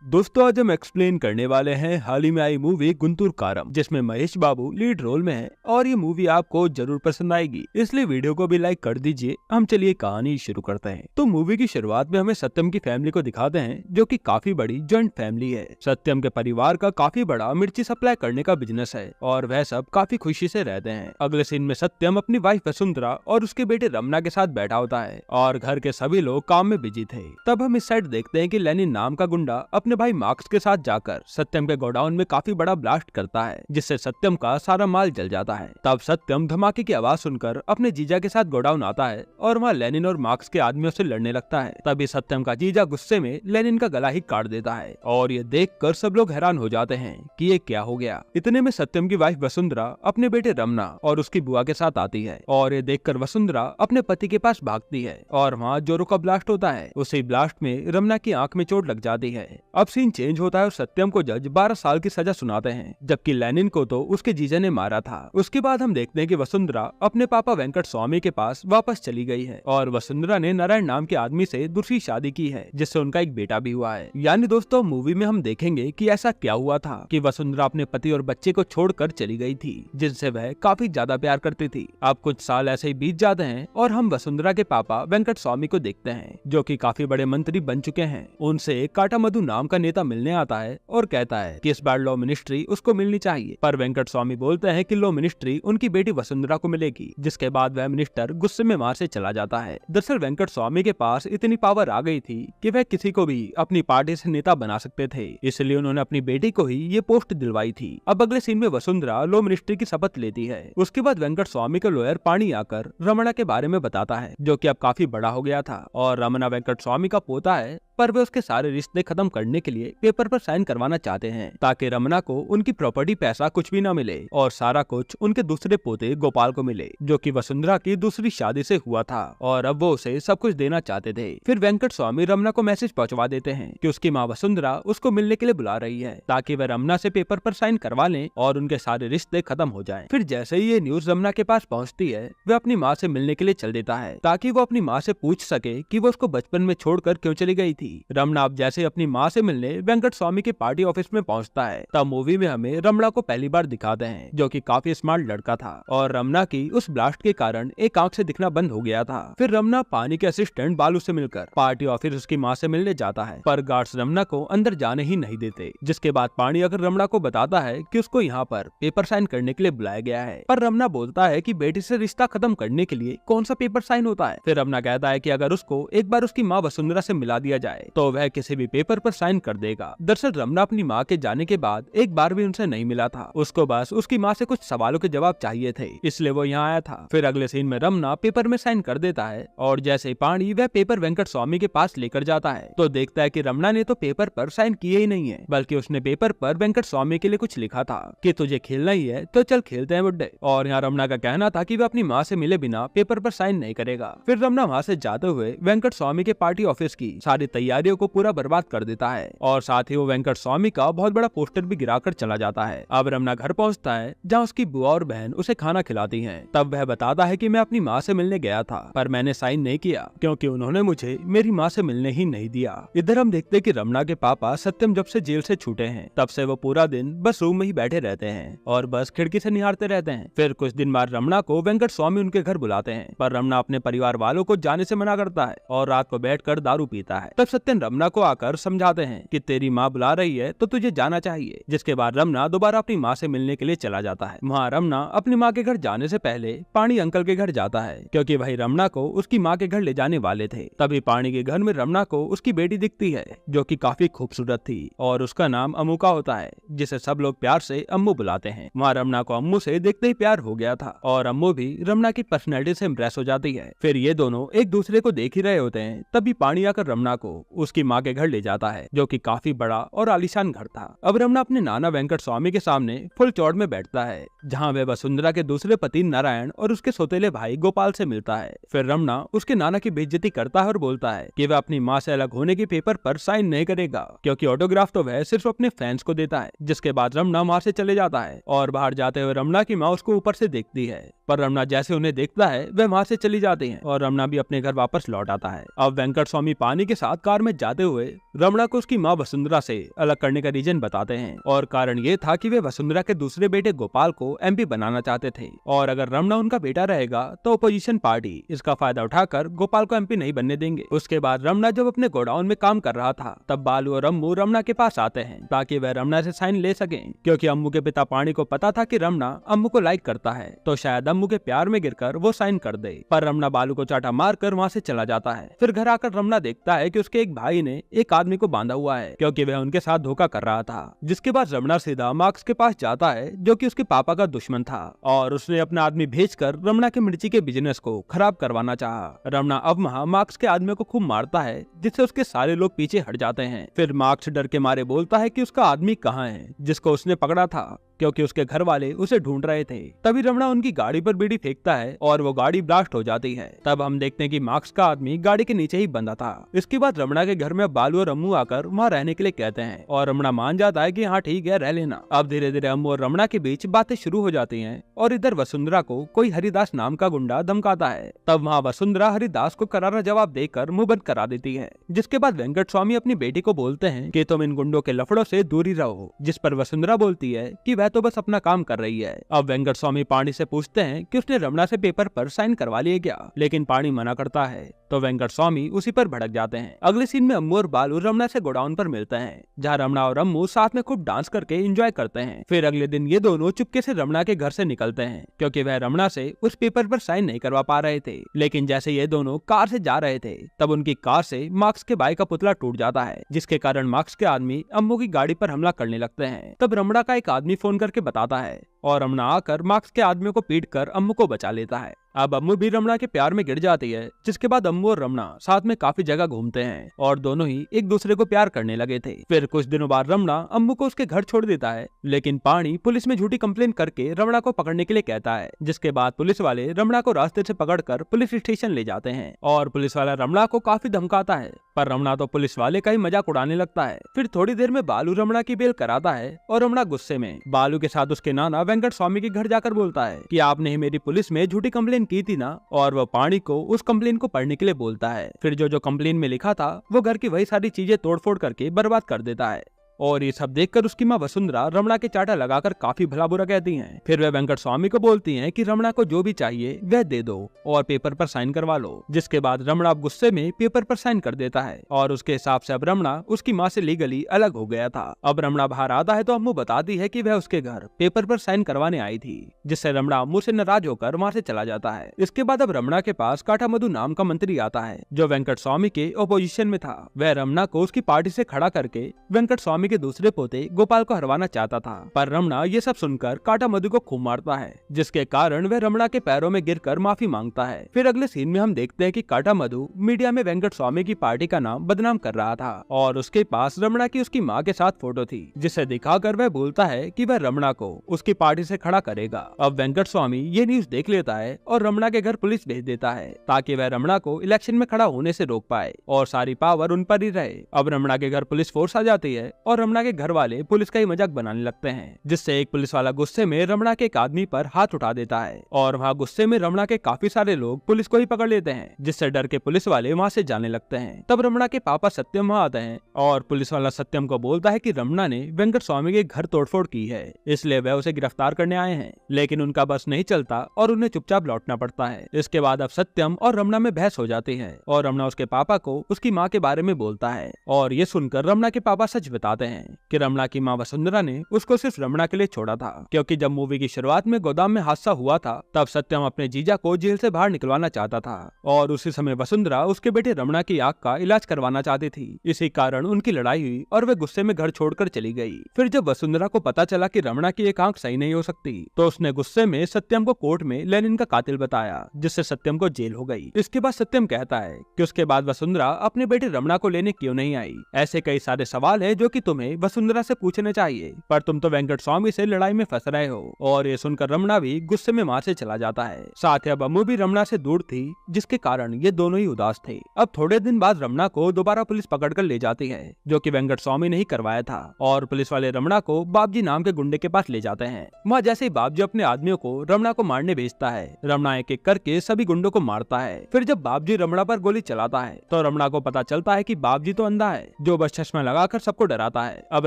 दोस्तों आज हम एक्सप्लेन करने वाले हैं हाल ही में आई मूवी गुंटूर कारम, जिसमें महेश बाबू लीड रोल में है और ये मूवी आपको जरूर पसंद आएगी, इसलिए वीडियो को भी लाइक कर दीजिए। हम चलिए कहानी शुरू करते हैं। तो मूवी की शुरुआत में हमें सत्यम की फैमिली को दिखाते हैं, जो कि काफी बड़ी जॉइंट फैमिली है। सत्यम के परिवार का काफी बड़ा मिर्ची सप्लाई करने का बिजनेस है और वह सब काफी खुशी से रहते हैं। अगले सीन में सत्यम अपनी वाइफ वसुंधरा और उसके बेटे रमना के साथ बैठा होता है और घर के सभी लोग काम में बिजी थे। तब हम इस साइड देखते हैं कि लेनिन नाम का गुंडा अपने भाई मार्क्स के साथ जाकर सत्यम के गोडाउन में काफी बड़ा ब्लास्ट करता है, जिससे सत्यम का सारा माल जल जाता है। तब सत्यम धमाके की आवाज सुनकर अपने जीजा के साथ गोडाउन आता है और वहाँ लेनिन और मार्क्स के आदमियों से लड़ने लगता है। तभी सत्यम का जीजा गुस्से में लेनिन का गला ही काट देता है और ये देखकर सब लोग हैरान हो जाते हैं कि ये क्या हो गया। इतने में सत्यम की वाइफ वसुंधरा अपने बेटे रमना और उसकी बुआ के साथ आती है और ये देखकर वसुंधरा अपने पति के पास भागती है और वहाँ जोरों का ब्लास्ट होता है। उसी ब्लास्ट में रमना की आंख में चोट लग जाती है। अब सीन चेंज होता है और सत्यम को जज 12 साल की सजा सुनाते हैं, जबकि लेनिन को तो उसके जीजा ने मारा था। उसके बाद हम देखते हैं कि वसुंधरा अपने पापा वेंकट स्वामी के पास वापस चली गई है और वसुंधरा ने नारायण नाम के आदमी से दूसरी शादी की है, जिससे उनका एक बेटा भी हुआ है। यानी दोस्तों मूवी में हम देखेंगे कि ऐसा क्या हुआ था कि वसुंधरा अपने पति और बच्चे को छोड़कर चली गई थी, जिनसे वह काफी ज्यादा प्यार करती थी। अब कुछ साल ऐसे ही बीत जाते हैं और हम वसुंधरा के पापा वेंकट स्वामी को देखते हैं, जो कि काफी बड़े मंत्री बन चुके हैं। उनसे काटा मधु नाम का नेता मिलने आता है और कहता है कि इस बार लॉ मिनिस्ट्री उसको मिलनी चाहिए, पर वेंकट स्वामी बोलते हैं कि लॉ मिनिस्ट्री उनकी बेटी वसुंधरा को मिलेगी, जिसके बाद वह मिनिस्टर गुस्से में वहां से चला जाता है। दरअसल वेंकट स्वामी के पास इतनी पावर आ गई थी कि वह किसी को भी अपनी पार्टी से नेता बना सकते थे, इसलिए उन्होंने अपनी बेटी को ही ये पोस्ट दिलवाई थी। अब अगले सीन में वसुंधरा लॉ मिनिस्ट्री की शपथ लेती है। उसके बाद वेंकट स्वामी का लॉयर पानी आकर रमणा के बारे में बताता है, जो कि अब काफी बड़ा हो गया था और रमणा वेंकट स्वामी का पोता है, पर वे उसके सारे रिश्ते खत्म करने के लिए पेपर पर साइन करवाना चाहते हैं, ताकि रमना को उनकी प्रॉपर्टी पैसा कुछ भी न मिले और सारा कुछ उनके दूसरे पोते गोपाल को मिले, जो कि वसुंधरा की दूसरी शादी से हुआ था और अब वो उसे सब कुछ देना चाहते थे। फिर वेंकट स्वामी रमना को मैसेज पहुंचवा देते हैं कि उसकी माँ वसुंधरा उसको मिलने के लिए बुला रही है, ताकि वह रमना से पेपर पर साइन करवा लें और उनके सारे रिश्ते खत्म हो जाएं। फिर जैसे ही ये न्यूज रमना के पास पहुंचती है, वह अपनी माँ से मिलने के लिए चल देता है, ताकि वो अपनी माँ से पूछ सके कि वो उसको बचपन में छोड़कर क्यों चली गई थी। रमना अब जैसे अपनी माँ से मिलने वेंकट स्वामी के पार्टी ऑफिस में पहुंचता है, तब मूवी में हमें रमना को पहली बार दिखाते हैं, जो कि काफी स्मार्ट लड़का था और रमना की उस ब्लास्ट के कारण एक आंख से दिखना बंद हो गया था। फिर रमना पानी के असिस्टेंट बालू से मिलकर पार्टी ऑफिस उसकी माँ से मिलने जाता है, पर गार्ड्स रमना को अंदर जाने ही नहीं देते। जिसके बाद पानी अगर रमना को बताता है कि उसको यहाँ पर पेपर साइन करने के लिए बुलाया गया है, पर रमना बोलता है कि बेटी से रिश्ता खत्म करने के लिए कौन सा पेपर साइन होता है। फिर रमना कहता है कि अगर उसको एक बार उसकी माँ वसुंधरा से मिला दिया जाए तो वह किसी भी पेपर पर साइन कर देगा। दरअसल रमना अपनी माँ के जाने के बाद एक बार भी उनसे नहीं मिला था, उसको बस उसकी माँ से कुछ सवालों के जवाब चाहिए थे, इसलिए वो यहाँ आया था। फिर अगले सीन में रमना पेपर में साइन कर देता है और जैसे ही पानी वह पेपर वेंकट स्वामी के पास लेकर जाता है, तो देखता है कि रमना ने तो पेपर पर साइन किए ही नहीं है, बल्कि उसने पेपर पर वेंकट स्वामी के लिए कुछ लिखा था कि तुझे खेलना ही है तो चल खेलते हैं बुड्ढे। और यहाँ रमना का कहना था कि वह अपनी माँ से मिले बिना पेपर पर साइन नहीं करेगा। फिर रमना वहाँ से जाते हुए वेंकट स्वामी के पार्टी ऑफिस की सारी तैयारियों को पूरा बर्बाद कर देता है और साथ ही वो वेंकट स्वामी का बहुत बड़ा पोस्टर भी गिराकर चला जाता है। अब रमना घर पहुंचता है, जहां उसकी बुआ और बहन उसे खाना खिलाती हैं। तब वह बताता है कि मैं अपनी माँ से मिलने गया था, पर मैंने साइन नहीं किया क्योंकि उन्होंने मुझे मेरी माँ से मिलने ही नहीं दिया। इधर हम देखते हैं कि रमना के पापा सत्यम जब से जेल से छूटे हैं, तब से वो पूरा दिन बस रूम में ही बैठे रहते हैं और बस खिड़की से निहारते रहते हैं। फिर कुछ दिन बाद रमना को वेंकट स्वामी उनके घर बुलाते हैं, पर रमना अपने परिवार वालों को जाने से मना करता है और रात को बैठकर दारू पीता है। तब सत्यम रमना को आकर समझाते हैं कि तेरी माँ बुला रही है तो तुझे जाना चाहिए। जिसके बाद रमना दोबारा अपनी माँ से मिलने के लिए चला जाता है। वहाँ रमना अपनी माँ के घर जाने से पहले पानी अंकल के घर जाता है, क्योंकि वही रमना को उसकी माँ के घर ले जाने वाले थे। तभी पानी के घर में रमना को उसकी बेटी दिखती है, जो कि काफी खूबसूरत थी और उसका नाम अम्मू का होता है, जिसे सब लोग प्यार से अम्मू बुलाते हैं। वहाँ रमना को अम्मू से देखते ही प्यार हो गया था और अम्मू भी रमना की पर्सनैलिटी से इम्प्रेस हो जाती है। फिर ये दोनों एक दूसरे को देख ही रहे होते हैं, तभी पानी आकर रमना को उसकी माँ के घर ले जाता है, जो कि काफी बड़ा और आलीशान घर था। अब रमना अपने नाना वेंकट स्वामी के सामने फुल चौड़ में बैठता है, जहाँ वह वसुंधरा के दूसरे पति नारायण और उसके सौतेले भाई गोपाल से मिलता है। फिर रमना उसके नाना की बेइज्जती करता है और बोलता है कि वह अपनी माँ से अलग होने के पेपर पर साइन नहीं करेगा, क्योंकि ऑटोग्राफ तो वह सिर्फ अपने फैंस को देता है। जिसके बाद रमना वहाँ से चले जाता है और बाहर जाते हुए रमना की माँ उसको ऊपर से देखती है, पर रमना जैसे उन्हें देखता है वह वहाँ से चली जाती है और रमना भी अपने घर वापस लौट आता है। अब वेंकट स्वामी पानी के साथ कार में जाते हुए रमणा को उसकी माँ वसुंधरा से अलग करने का रीजन बताते हैं और कारण ये था कि वे वसुंधरा के दूसरे बेटे गोपाल को एमपी बनाना चाहते थे और अगर रमणा उनका बेटा रहेगा तो अपोजिशन पार्टी इसका फायदा उठाकर गोपाल को एमपी नहीं बनने देंगे। उसके बाद रमणा जब अपने गोडाउन में काम कर रहा था तब बालू और अम्मू रमणा के पास आते हैं ताकि वह रमणा से साइन ले सके, क्योंकि अम्मू के पिता पानी को पता था कि रमणा अम्मू को लाइक करता है तो शायद अम्मू के प्यार में गिरकर वो साइन कर दे। पर रमणा बालू को चाटा मारकर वहाँ से चला जाता है। फिर घर आकर रमणा देखता है कि उसके एक भाई ने एक आदमी को बांधा हुआ है क्योंकि वह उनके साथ धोखा कर रहा था। जिसके बाद रमणा सीधा मार्क्स के पास जाता है जो कि उसके पापा का दुश्मन था और उसने अपना आदमी भेजकर रमणा के मिर्ची के बिजनेस को खराब करवाना चाहा। रमणा अब वहाँ मार्क्स के आदमी को खूब मारता है जिससे उसके सारे लोग पीछे हट जाते हैं। फिर मार्क्स डर के मारे बोलता है कि उसका आदमी कहाँ है जिसको उसने पकड़ा था, क्योंकि उसके घर वाले उसे ढूंढ रहे थे। तभी रमणा उनकी गाड़ी पर बीड़ी फेंकता है और वो गाड़ी ब्लास्ट हो जाती है। तब हम देखते हैं कि मार्क्स का आदमी गाड़ी के नीचे ही बंधा था। इसके बाद रमणा के घर में बालू और अम्मू आकर वहाँ रहने के लिए कहते हैं और रमणा मान जाता है कि हाँ ठीक है रह लेना। अब धीरे धीरे अम्मू और रमणा के बीच बातें शुरू हो जाती हैं और इधर वसुंधरा को कोई हरिदास नाम का गुंडा धमकाता है। तब वहाँ वसुंधरा हरिदास को करारा जवाब देकर मुंह बंद करा देती है। जिसके बाद वेंकट स्वामी अपनी बेटी को बोलते हैं कि तुम इन गुंडों के लफड़ों से दूर ही रहो, जिस पर वसुंधरा बोलती है कि वह तो बस अपना काम कर रही है। अब वेंकट स्वामी पानी से पूछते हैं कि उसने रमणा से पेपर पर साइन करवा लिए क्या, लेकिन पानी मना करता है तो वेंकट स्वामी उसी पर भड़क जाते हैं। अगले सीन में अम्मू और बालू रमणा से गोडाउन पर मिलते हैं जहाँ रमणा और अम्मू साथ में खूब डांस करके एंजॉय करते हैं। फिर अगले दिन ये दोनों चुपके से रमणा के घर से निकलते हैं क्योंकि वह रमणा से उस पेपर पर साइन नहीं करवा पा रहे थे। लेकिन जैसे ये दोनों कार से जा रहे थे तब उनकी कार से मार्क्स के भाई का पुतला टूट जाता है, जिसके कारण मार्क्स के आदमी अम्मू की गाड़ी पर हमला करने लगते हैं। तब रमणा का एक आदमी फोन करके बताता है और रमणा आकर मार्क्स के आदमी को पीटकर अम्मू को बचा लेता है। अब अम्मू भी रमणा के प्यार में गिर जाती है, जिसके बाद अम्मू और रमणा साथ में काफी जगह घूमते हैं और दोनों ही एक दूसरे को प्यार करने लगे थे। फिर कुछ दिनों बाद रमणा अम्मू को उसके घर छोड़ देता है, लेकिन पानी पुलिस में झूठी कंप्लेन करके रमणा को पकड़ने के लिए कहता है। जिसके बाद पुलिस वाले रमणा को रास्ते से पकड़कर पुलिस स्टेशन ले जाते हैं और पुलिस वाला रमणा को काफी धमकाता है, पर रमणा तो पुलिस वाले का ही मजाक उड़ाने लगता है। फिर थोड़ी देर में बालू रमणा की बेल कराता है और रमणा गुस्से में बालू के साथ उसके नाना वेंकट स्वामी के घर जाकर बोलता है कि आपने ही मेरी पुलिस में झूठी कंप्लेन की थी ना, और वह पानी को उस कंप्लेन को पढ़ने के लिए बोलता है। फिर जो कंप्लेन में लिखा था वो घर की वही सारी चीजें तोड़फोड़ करके बर्बाद कर देता है और ये सब देखकर उसकी माँ वसुंधरा रमणा के चाटा लगाकर काफी भला बुरा कहती हैं। फिर वह वेंकट स्वामी को बोलती हैं कि रमणा को जो भी चाहिए वह दे दो और पेपर पर साइन करवा लो। जिसके बाद रमणा अब गुस्से में पेपर पर साइन कर देता है और उसके हिसाब से अब रमणा उसकी माँ से लीगली अलग हो गया था। अब रमणा बाहर आता है तो अम्मू बताती है कि वह उसके घर पेपर पर साइन करवाने आई थी, जिससे रमणा अम्मू से नाराज होकर वहाँ से चला जाता है। इसके बाद अब रमणा के पास काटा मधु नाम का मंत्री आता है जो वेंकट स्वामी के ओपोजिशन में था। वह रमणा को उसकी पार्टी से खड़ा करके वेंकट स्वामी के दूसरे पोते गोपाल को हरवाना चाहता था, पर रमणा ये सब सुनकर काटा मधु को खूब मारता है, जिसके कारण वह रमणा के पैरों में गिरकर माफी मांगता है। फिर अगले सीन में हम देखते हैं कि काटा मधु मीडिया में वेंकट स्वामी की पार्टी का नाम बदनाम कर रहा था और उसके पास रमणा की उसकी माँ के साथ फोटो थी, जिसे दिखाकर वह बोलता है कि वह रमणा को उसकी पार्टी से खड़ा करेगा। अब वेंकट स्वामी ये न्यूज देख लेता है और रमणा के घर पुलिस भेज देता है ताकि वह रमणा को इलेक्शन में खड़ा होने से रोक पाए और सारी पावर उन पर ही रहे। अब रमणा के घर पुलिस फोर्स आ जाती है और रमणा के घर वाले पुलिस का ही मजाक बनाने लगते हैं, जिससे एक पुलिस वाला गुस्से में रमणा के एक आदमी पर हाथ उठा देता है और वहाँ गुस्से में रमणा के काफी सारे लोग पुलिस को ही पकड़ लेते हैं, जिससे डर के पुलिस वाले वहाँ से जाने लगते हैं। तब रमणा के पापा सत्यम वहाँ आते हैं और पुलिस वाला सत्यम को बोलता है कि रमणा ने वेंकट स्वामी के घर तोड़फोड़ की है, इसलिए वह उसे गिरफ्तार करने आए हैं, लेकिन उनका बस नहीं चलता और उन्हें चुपचाप लौटना पड़ता है। इसके बाद अब सत्यम और रमणा में बहस हो जाती है और रमणा उसके पापा को उसकी माँ के बारे में बोलता है और ये सुनकर रमणा के पापा सच बताते हैं कि रमणा की माँ वसुंधरा ने उसको सिर्फ रमणा के लिए छोड़ा था, क्योंकि जब मूवी की शुरुआत में गोदाम में हादसा हुआ था तब सत्यम अपने जीजा को जेल से बाहर निकलवाना चाहता था और उसी समय वसुंधरा उसके बेटे रमणा की आंख का इलाज करवाना चाहती थी। इसी कारण उनकी लड़ाई हुई और वे गुस्से में घर छोड़कर चली गई। फिर जब वसुंधरा को पता चला कि रमणा की एक आंख सही नहीं हो सकती तो उसने गुस्से में सत्यम को कोर्ट में लेनिन का कातिल बताया, जिससे सत्यम को जेल हो गई। इसके बाद सत्यम कहता है कि उसके बाद वसुंधरा अपने बेटे रमणा को लेने क्यों नहीं आई। ऐसे कई सारे सवाल है जो कि तुम्हें वसुंधरा से पूछना चाहिए, पर तुम तो वेंकट स्वामी से लड़ाई में फंस रहे हो। और ये सुनकर रमणा भी गुस्से में वहाँ से चला जाता है। साथ ही अब अम्मू भी रमणा से दूर थी, जिसके कारण ये दोनों ही उदास थे। अब थोड़े दिन बाद रमणा को दोबारा पुलिस पकड़कर ले जाती है, जो कि वेंकट स्वामी ने ही करवाया था। और पुलिस वाले रमणा को बाबजी नाम के गुंडे के पास ले जाते हैं। वहाँ जैसे ही बाबजी अपने आदमियों को रमणा को मारने भेजता है, रमणा एक एक करके सभी गुंडों को मारता है। फिर जब बाबजी रमणा पर गोली चलाता है तो रमणा को पता चलता है कि बाबजी तो अंधा है, जो बस चश्मा लगाकर सबको डराता है। अब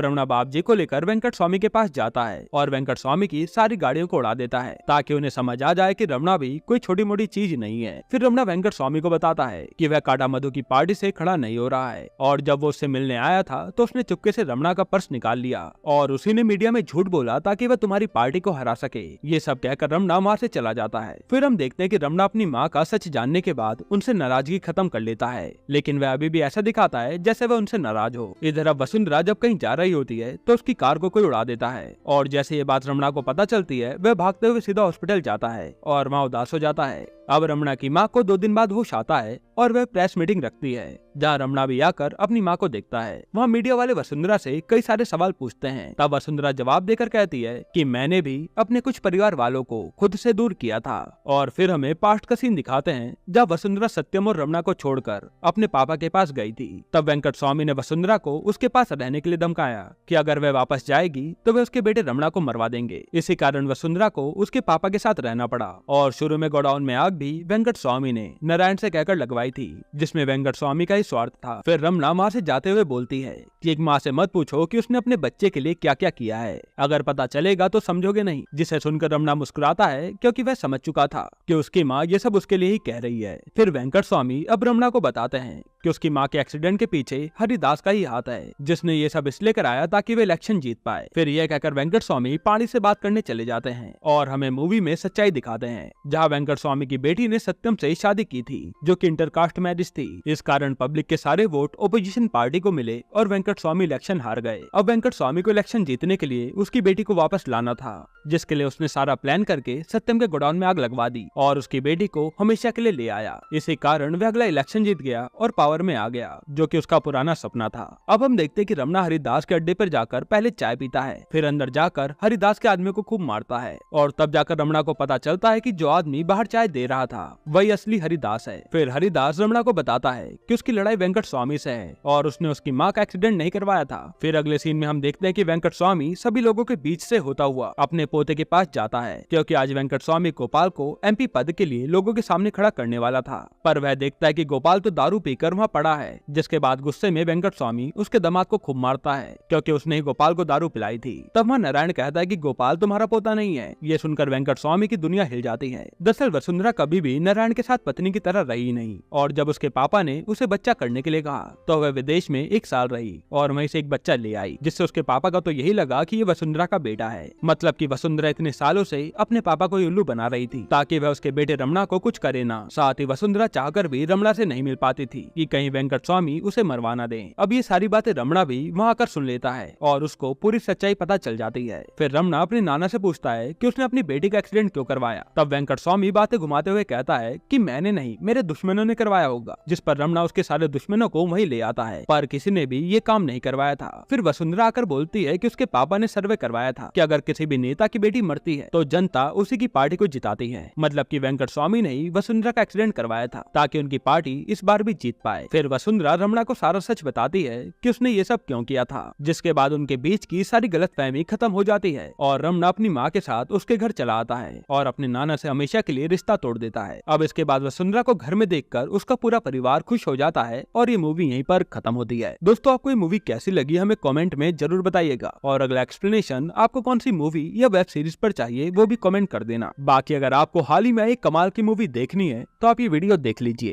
रमणा बाबजी को लेकर वेंकट स्वामी के पास जाता है और वेंकट स्वामी की सारी गाड़ियों को उड़ा देता है, ताकि उन्हें समझ आ जाए कि रमणा भी कोई छोटी मोटी चीज नहीं है। फिर रमणा वेंकट स्वामी को बताता है कि वह काटा मधु की पार्टी से खड़ा नहीं हो रहा है, और जब वो उससे मिलने आया था तो उसने चुपके से रमणा का पर्स निकाल लिया और उसी ने मीडिया में झूठ बोला ताकि वह तुम्हारी पार्टी को हरा सके। ये सब कहकर रमणा वहाँ से चला जाता है। फिर हम देखते हैं कि रमणा अपनी माँ का सच जानने के बाद उनसे नाराजगी खत्म कर लेता है, लेकिन वह अभी भी ऐसा दिखाता है जैसे वह उनसे नाराज हो। इधर अब वसुंधरा जब कहीं जा रही होती है तो उसकी कार को कोई उड़ा देता है, और जैसे ये बात रमणा को पता चलती है वह भागते हुए सीधा हॉस्पिटल जाता है और वहाँ उदास हो जाता है। अब रमणा की माँ को 2 दिन बाद होश आता है और वह प्रेस मीटिंग रखती है, जहाँ रमणा भी आकर अपनी माँ को देखता है। वहाँ मीडिया वाले वसुंधरा से कई सारे सवाल पूछते हैं। तब वसुंधरा जवाब देकर कहती है कि मैंने भी अपने कुछ परिवार वालों को खुद से दूर किया था। और फिर हमें पास्ट का सीन दिखाते हैं जहाँ वसुंधरा सत्यम और रमणा को छोड़कर अपने पापा के पास गई थी। तब वेंकट स्वामी ने वसुंधरा को उसके पास रहने के लिए धमकाया कि अगर वह वापस जाएगी तो वे उसके बेटे रमणा को मरवा देंगे। इसी कारण वसुंधरा को उसके पापा के साथ रहना पड़ा। और शुरू में गोडाउन में आग भी वेंकट स्वामी ने नारायण से कहकर लगवाई थी, जिसमें वेंकट स्वामी का ही स्वार्थ था। फिर रमणा माँ से जाते हुए बोलती है कि एक माँ से मत पूछो कि उसने अपने बच्चे के लिए क्या क्या किया है, अगर पता चलेगा तो समझोगे नहीं। जिसे सुनकर रमणा मुस्कुराता है, क्योंकि वह समझ चुका था कि उसकी माँ ये सब उसके लिए ही कह रही है। फिर वेंकट स्वामी अब रमणा को बताते हैं कि उसकी माँ के एक्सीडेंट के पीछे हरिदास का ही हाथ है, जिसने ये सब इसलिए कराया ताकि वे इलेक्शन जीत पाए। फिर यह कहकर वेंकट स्वामी पानी से बात करने चले जाते हैं और हमें मूवी में सच्चाई दिखाते हैं, जहाँ वेंकट स्वामी की बेटी ने सत्यम से शादी की थी, जो कि इंटरकास्ट मैरिज थी। इस कारण पब्लिक के सारे वोट ओपोजिशन पार्टी को मिले और वेंकट स्वामी इलेक्शन हार गए। अब वेंकट स्वामी को इलेक्शन जीतने के लिए उसकी बेटी को वापस लाना था, जिसके लिए उसने सारा प्लान करके सत्यम के गोडाउन में आग लगवा दी और उसकी बेटी को हमेशा के लिए ले आया। इसी कारण वह अगला इलेक्शन जीत गया और पावर में आ गया, जो कि उसका पुराना सपना था। अब हम देखते हैं कि रमणा हरिदास के अड्डे पर जाकर पहले चाय पीता है, फिर अंदर जाकर हरिदास के आदमी को खूब मारता है, और तब जाकर रमणा को पता चलता है कि जो आदमी बाहर चाय दे रहा था वही असली हरिदास है। फिर हरिदास रमणा को बताता है कि उसकी लड़ाई वेंकट स्वामी से है और उसने उसकी माँ का एक्सीडेंट नहीं करवाया था। फिर अगले सीन में हम देखते हैं कि वेंकट स्वामी सभी लोगों के बीच से होता हुआ अपने पोते के पास जाता है, क्योंकि आज वेंकट स्वामी गोपाल को MP पद के लिए लोगों के सामने खड़ा करने वाला था। पर वह देखता है कि गोपाल तो दारू पीकर वहाँ पड़ा है, जिसके बाद गुस्से में वेंकट स्वामी उसके दामाद को खूब मारता है, क्योंकि उसने ही गोपाल को दारू पिलाई थी। तब वहाँ नारायण कहता है कि गोपाल तुम्हारा पोता नहीं है। ये सुनकर वेंकट स्वामी की दुनिया हिल जाती है। दरअसल वसुंधरा कभी भी नारायण के साथ पत्नी की तरह रही नहीं, और जब उसके पापा ने उसे बच्चा करने के लिए कहा तो वह विदेश में 1 साल रही और वहीं से एक बच्चा ले आई, जिससे उसके पापा का तो यही लगा कि ये वसुंधरा का बेटा है। मतलब कि वसुंधरा इतने सालों से अपने पापा को उल्लू बना रही थी ताकि वह उसके बेटे रमणा को कुछ करे ना। साथ ही वसुंधरा चाहकर भी रमणा से नहीं मिल पाती थी कि कहीं वेंकट स्वामी उसे मरवाना दे। अब ये सारी बातें रमणा भी वहाँ आकर सुन लेता है और उसको पूरी सच्चाई पता चल जाती है। फिर रमणा अपने नाना से पूछता है कि उसने अपनी बेटी का एक्सीडेंट क्यों करवाया। तब वेंकट स्वामी बातें घुमाते हुए कहता है कि मैंने नहीं, मेरे दुश्मनों ने करवाया होगा, जिस पर रमणा उसके सारे दुश्मनों को वहीं ले आता है, पर किसी ने भी ये काम नहीं करवाया था। फिर वसुंधरा आकर बोलती है कि उसके पापा ने सर्वे करवाया था कि अगर किसी भी नेता की बेटी मरती है तो जनता उसी की पार्टी को जिताती है। मतलब कि वेंकट स्वामी ने ही वसुंधरा का एक्सीडेंट करवाया था ताकि उनकी पार्टी इस बार भी जीत पाए। फिर वसुंधरा रमणा को सारा सच बताती है कि उसने ये सब क्यों किया था, जिसके बाद उनके बीच की सारी गलतफहमी खत्म हो जाती है और रमणा अपनी माँ के साथ उसके घर चला आता है और अपने नाना से हमेशा के लिए रिश्ता तोड़ देता है। अब इसके बाद वसुंधरा को घर में देखकर उसका पूरा परिवार खुश हो जाता है और ये मूवी यहीं पर खत्म होती है। दोस्तों, आपको ये मूवी कैसी लगी हमें कमेंट में जरूर बताइएगा, और अगला एक्सप्लेनेशन आपको कौन सी मूवी या वेब सीरीज पर चाहिए वो भी कमेंट कर देना। बाकी अगर आपको हाल ही में एक कमाल की मूवी देखनी है तो आप ये वीडियो देख लीजिए।